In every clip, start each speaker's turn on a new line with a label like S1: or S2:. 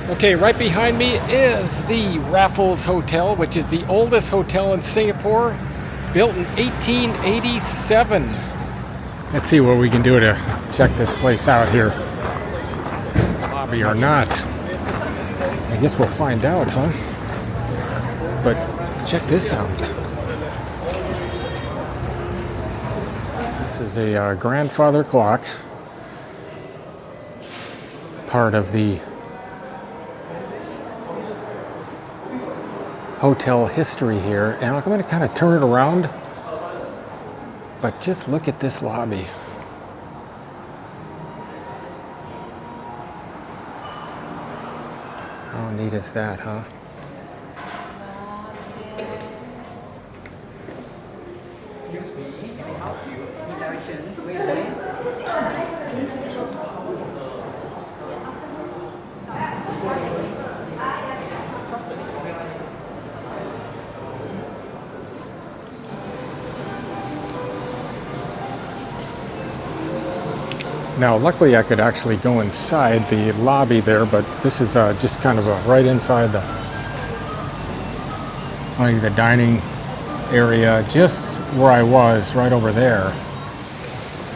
S1: Okay, right behind me is the Raffles Hotel, which is the oldest hotel in Singapore, built in 1887. Let's see what we can do to check this place out here. Lobby or not. I guess we'll find out, huh? But check this out. This is a grandfather clock. Part of the hotel history here, and I'm going to kind of turn it around, but just look at this lobby. How neat is that, huh?
S2: Excuse me, can I help you? Directions, wait.
S1: Now, luckily I could actually go inside the lobby there, but this is just kind of right inside the dining area, just where I was, right over there.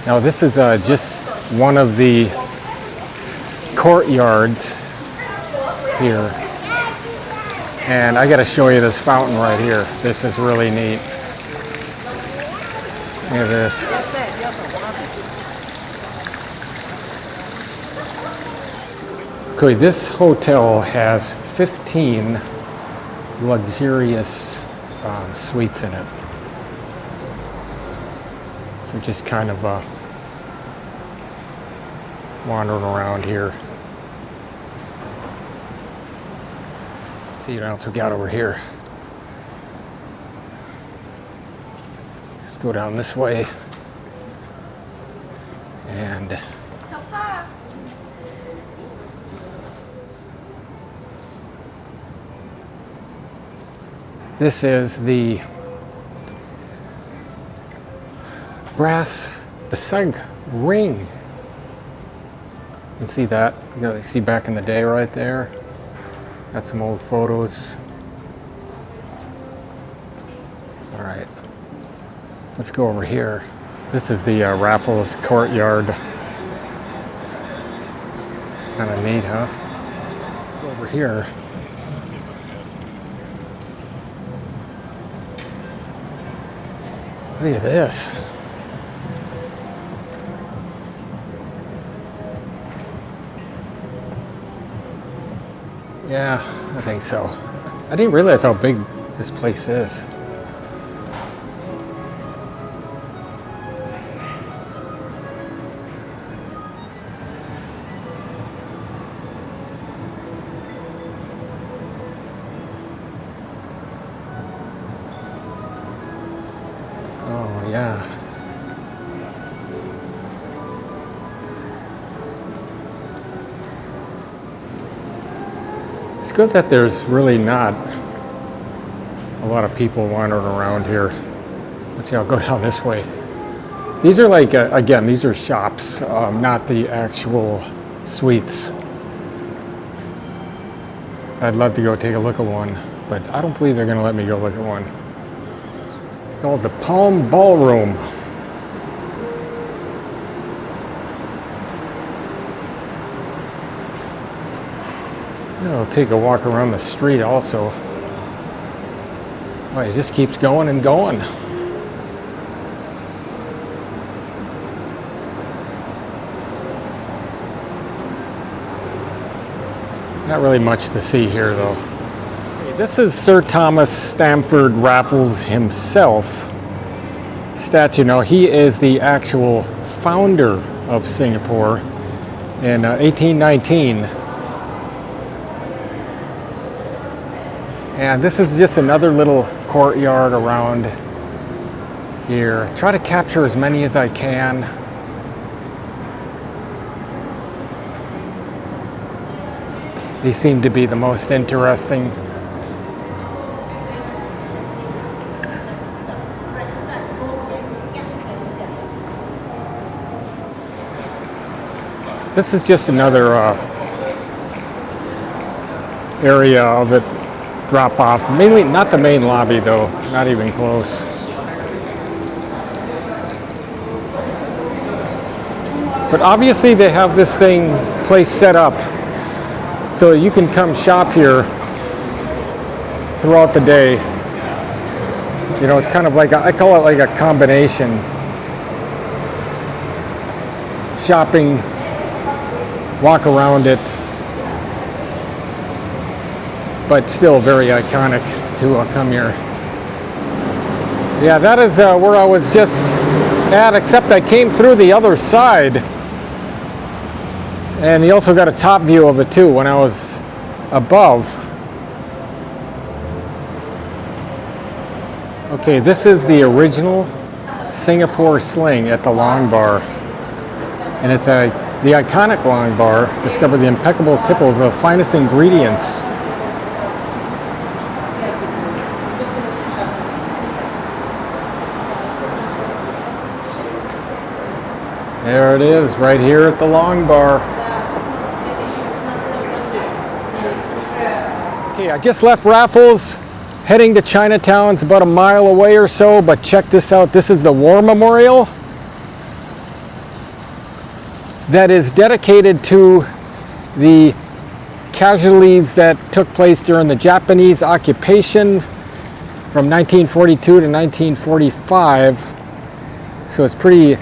S1: Now, this is just one of the courtyards here, and I got to show you this fountain right here. This is really neat. Look at this. Okay, this hotel has 15 luxurious suites in it. So just kind of wandering around here. Let's see what else we got over here. Let's go down this way. And this is the brass Baseg ring. You can see that. You can see back in the day right there. Got some old photos. All right, let's go over here. This is the Raffles courtyard. Kind of neat, huh? Let's go over here. Look at this. Yeah, I think so. I didn't realize how big this place is. Oh, yeah. It's good that there's really not a lot of people wandering around here. Let's see, I'll go down this way. These are like, again, these are shops, not the actual suites. I'd love to go take a look at one, but I don't believe they're going to let me go look at one. It's called the Palm Ballroom. I'll take a walk around the street also. Oh, it just keeps going and going. Not really much to see here though. This is Sir Thomas Stamford Raffles himself. Statue. Now, he is the actual founder of Singapore in 1819. And this is just another little courtyard around here. Try to capture as many as I can. These seem to be the most interesting. This is just another area of it drop off. Mainly not the main lobby though, not even close. But obviously they have this place set up so you can come shop here throughout the day. You know, it's kind of like I call it like a combination. Shopping, walk around it, but still very iconic to come here. Yeah, that is where I was just at, except I came through the other side. And you also got a top view of it too when I was above. Okay, this is the original Singapore sling at the Long Bar. And it's the iconic Long Bar. Discover the impeccable tipples, the finest ingredients. There it is, right here at the Long Bar. Okay, I just left Raffles, heading to Chinatown. It's about a mile away or so, but check this out. This is the War Memorial that is dedicated to the casualties that took place during the Japanese occupation from 1942 to 1945. So it's pretty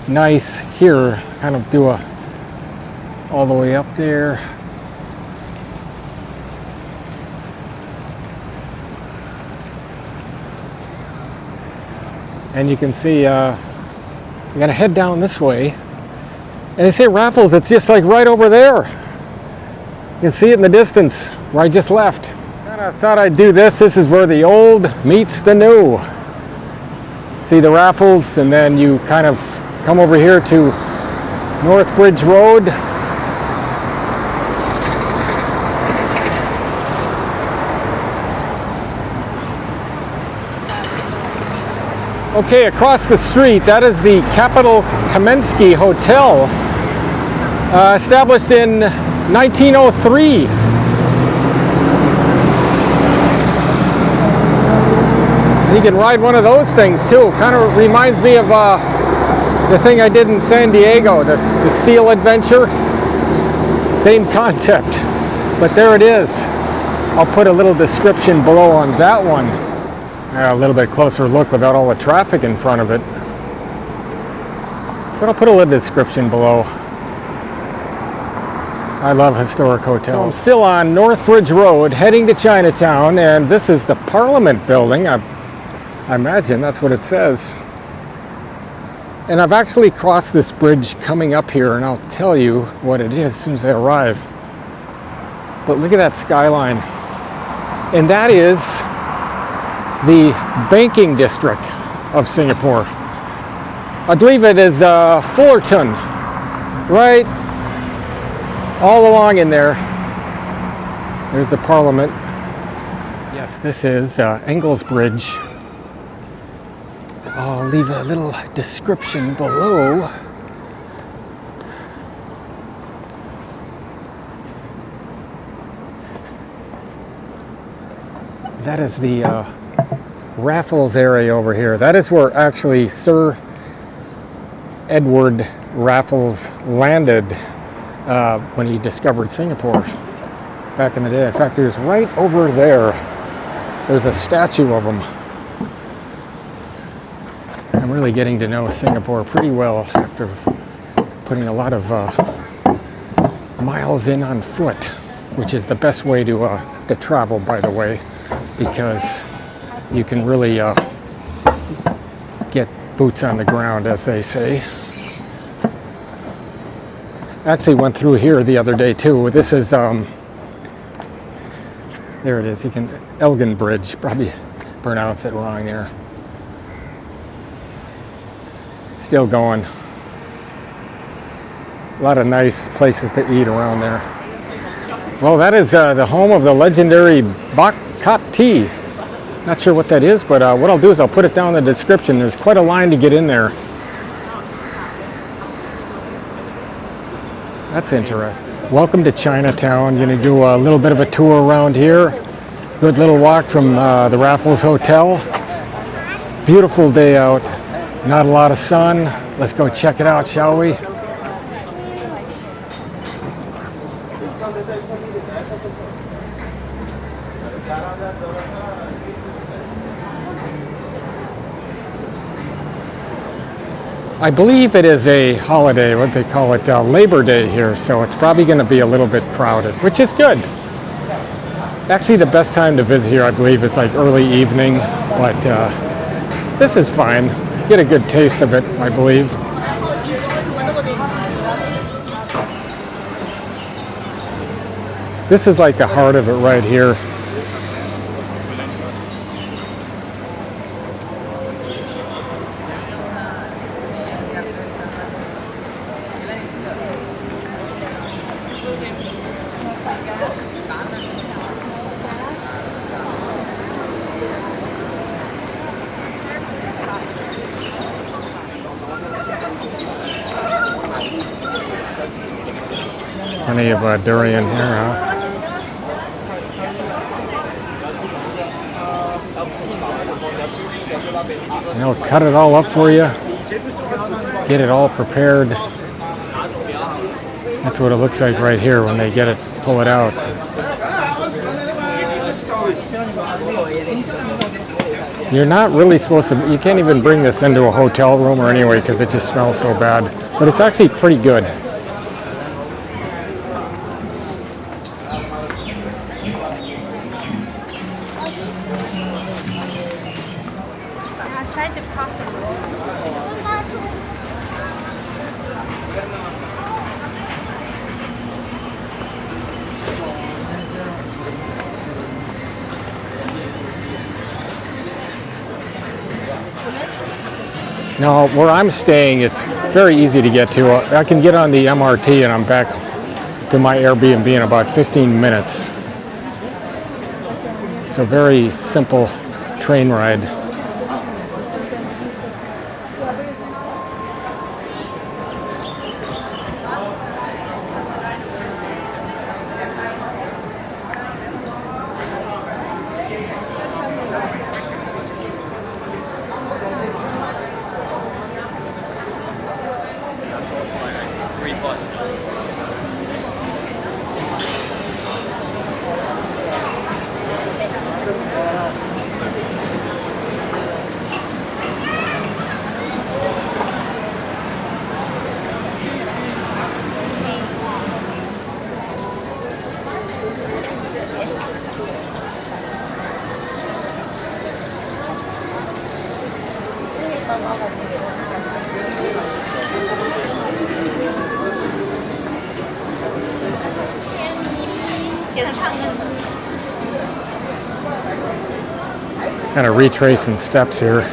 S1: nice here. Kind of do all the way up there. And you can see, you're gonna head down this way. And they say Raffles, it's just like right over there. You can see it in the distance where I just left. I thought I'd do this. This is where the old meets the new. See the Raffles, and then you kind of come over here to North Bridge Road. Okay, across the street, that is the Capital Kamensky Hotel, established in 1903. You can ride one of those things too. Kind of reminds me of the thing I did in San Diego, the Seal Adventure. Same concept, but there it is. I'll put a little description below on that one. A little bit closer look without all the traffic in front of it. But I'll put a little description below. I love historic hotels. So I'm still on North Bridge Road heading to Chinatown, and this is the Parliament building. I imagine that's what it says. And I've actually crossed this bridge coming up here, and I'll tell you what it is as soon as I arrive. But look at that skyline. And that is the banking district of Singapore. I believe it is Fullerton, right all along in there. There's the Parliament. Yes, this is Engels Bridge. I'll leave a little description below. That is the Raffles area over here. That is where actually Sir Edward Raffles landed when he discovered Singapore back in the day. In fact, there's right over there, there's a statue of him. I'm really getting to know Singapore pretty well after putting a lot of miles in on foot, which is the best way to travel, by the way, because you can really get boots on the ground, as they say. Actually went through here the other day too. This is there it is. You can Elgin Bridge. Probably pronounced it wrong there. Still going. A lot of nice places to eat around there. Well, that is the home of the legendary Bak Kap Tea. Not sure what that is, but what I'll do is I'll put it down in the description. There's quite a line to get in there. That's interesting. Welcome to Chinatown. Going to do a little bit of a tour around here. Good little walk from the Raffles Hotel. Beautiful day out. Not a lot of sun. Let's go check it out, shall we? I believe it is a holiday, what they call it, Labor Day here, so it's probably going to be a little bit crowded, which is good. Actually, the best time to visit here, I believe, is like early evening, but this is fine. Get a good taste of it, I believe. This is like the heart of it right here. Plenty of durian here, huh? And they'll cut it all up for you. Get it all prepared. That's what it looks like right here when they get it, pull it out. You're not really supposed to, you can't even bring this into a hotel room or anywhere because it just smells so bad. But it's actually pretty good. Now, where I'm staying, it's very easy to get to. I can get on the MRT and I'm back to my Airbnb in about 15 minutes. So very simple train ride. Kind of retracing steps here.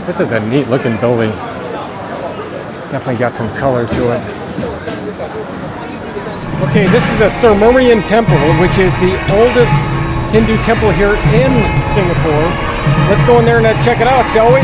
S1: This is a neat looking building. Definitely got some color to it. Okay, this is a Sumerian temple, which is the oldest Hindu temple here in Singapore. Let's go in there and check it out, shall we?